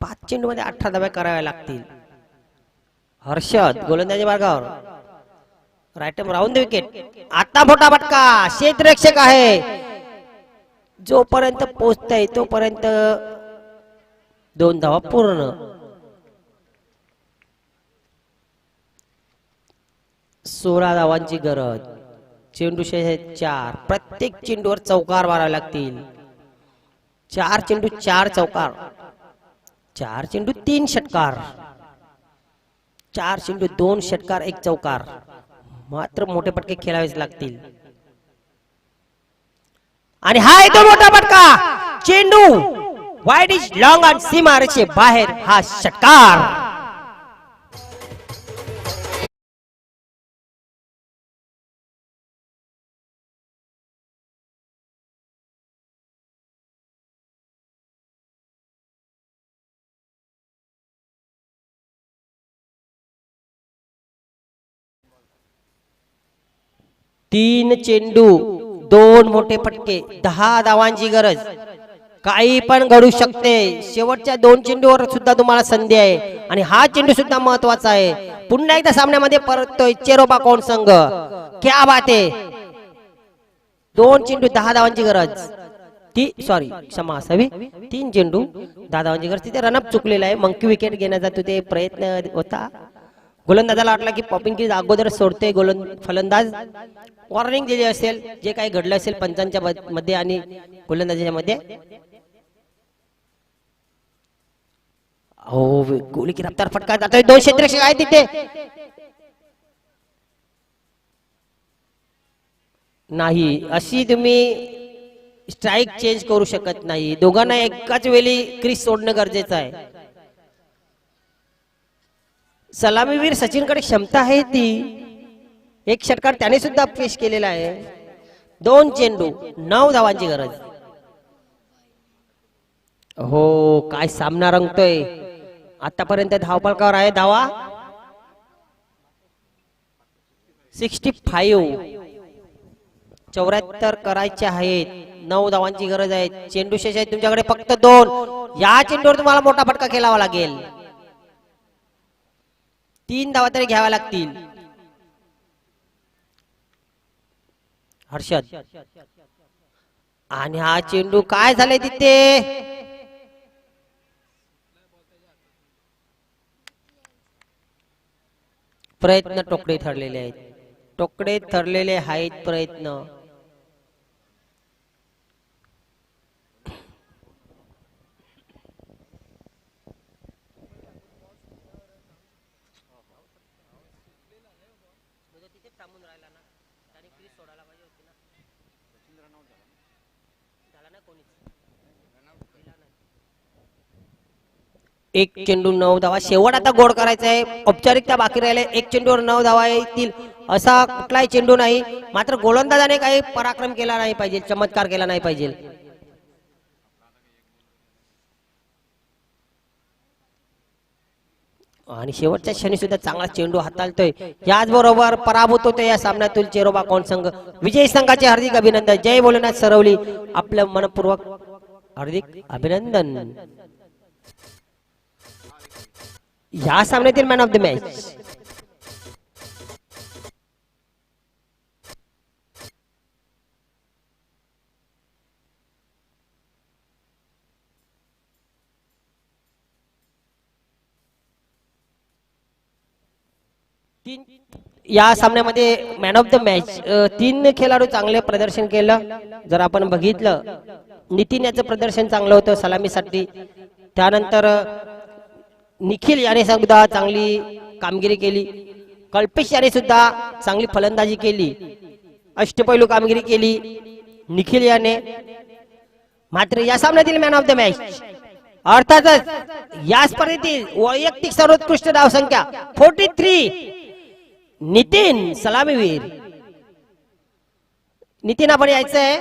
5 चेंडू मध्ये 18 धावा कराव्या लागतील. हर्षद गोलंदाजी मार्गावर, राईट राऊंड द विकेट. आता मोठा फटका, क्षेत्ररक्षक आहे. जोपर्यंत पोहोचताय तोपर्यंत 2 धावा पूर्ण. 16 धावांची गरज. चेंडू शेष 4. प्रत्येक चेंडूवर चौकार मारावे लागतील. 4 चेंडू 4 चौकार, 4 चेंडू 3 षटकार, 4 चेंडू 2 षटकार 1 चौकार. मात्र मोठे फटके खेळावेच लागतील. आणि हा येतो मोठा फटका. चेंडू वाईड इज लॉंग आणि सीमारेषे बाहेर. हा षटकार. तीन चेंडू 2 मोठे फटके, 10 धावांची गरज. काही पण घडू शकते. शेवटच्या 2 चेंडूवर सुद्धा तुम्हाला संधी आहे आणि हा चेंडू सुद्धा महत्वाचा आहे. पुन्हा एकदा सामन्यामध्ये परततोय चेरोबा कोण संघ. क्या बात आहे. 2 चेंडू 10 धावांची गरज. क्षमा असावी. 3 चेंडू 10 धावांची गरज. तिथे रनअप चुकलेला आहे. मंकी विकेट घेण्याचा तिथे प्रयत्न होता. गोलंदाजाला वाटला की पॉपिंग क्रीज अगोदर सोडते फलंदाज. वॉर्निंग दिली असेल, जे काही घडलं असेल पंचांच्या मध्ये आणि गोलंदाजाच्या मध्ये. हो, गोली की रफ्तार फटका जातोय. 2 क्षेत्ररक्षक आहे तिथे. नाही, अशी तुम्ही स्ट्राईक चेंज करू शकत नाही. दोघांना एकाच वेळी क्रीज सोडणं गरजेचं आहे. सलामीवीर सचिनकडे क्षमता आहे ती. एक षटकार त्याने सुद्धा पेश केलेला आहे. 2 चेंडू 9 धावांची गरज. हो, काय सामना रंगतोय. आतापर्यंत धावफलकावर आहे धावा 65. 74 करायचे आहेत. 9 धावांची गरज आहे. चेंडू शेष आहे तुमच्याकडे फक्त 2. या चेंडूवर तुम्हाला मोठा फटका खेळावा लागेल. 3 धावा तरी घ्याव्या लागतील. हर्षद, आणि हा चेंडू काय झालंय तिथे. प्रयत्न टोकडे ठरलेले आहेत. टोकडे ठरलेले आहेत प्रयत्न. एक चेंडू 9 धावा. शेवट आता गोड करायचा आहे. औपचारिकता बाकी राहिले. 1 चेंडूवर 9 धावा येतील असा कुठलाही चेंडू नाही. मात्र गोलंदाजाने काही पराक्रम केला नाही पाहिजे, चमत्कार केला नाही पाहिजे. आणि शेवटच्या क्षणी सुद्धा चांगला चेंडू हाताळतोय. याचबरोबर पराभूत होतोय या सामन्यातील चेरोबा कोण संघ. विजयी संघाचे हार्दिक अभिनंदन. जय भोलेनाथ सरवली. आपलं मनपूर्वक हार्दिक अभिनंदन. या सामन्यातील मॅन ऑफ द मॅच या सामन्यामध्ये मॅन ऑफ द मॅच 3 खेळाडू चांगले प्रदर्शन केलं. जर आपण बघितलं, नितीन याचं प्रदर्शन चांगलं होतं सलामीसाठी. त्यानंतर निखिल याने सुद्धा चांगली कामगिरी केली. कल्पेश याने सुद्धा चांगली फलंदाजी केली. अष्टपैलू कामगिरी केली निखिल याने. मात्र या सामन्यातील मॅन ऑफ द मॅच अर्थातच या स्पर्धेतील वैयक्तिक सर्वोत्कृष्ट धावसंख्या 43 नितीन सलामीवीर. नितीन आपण यायचंय.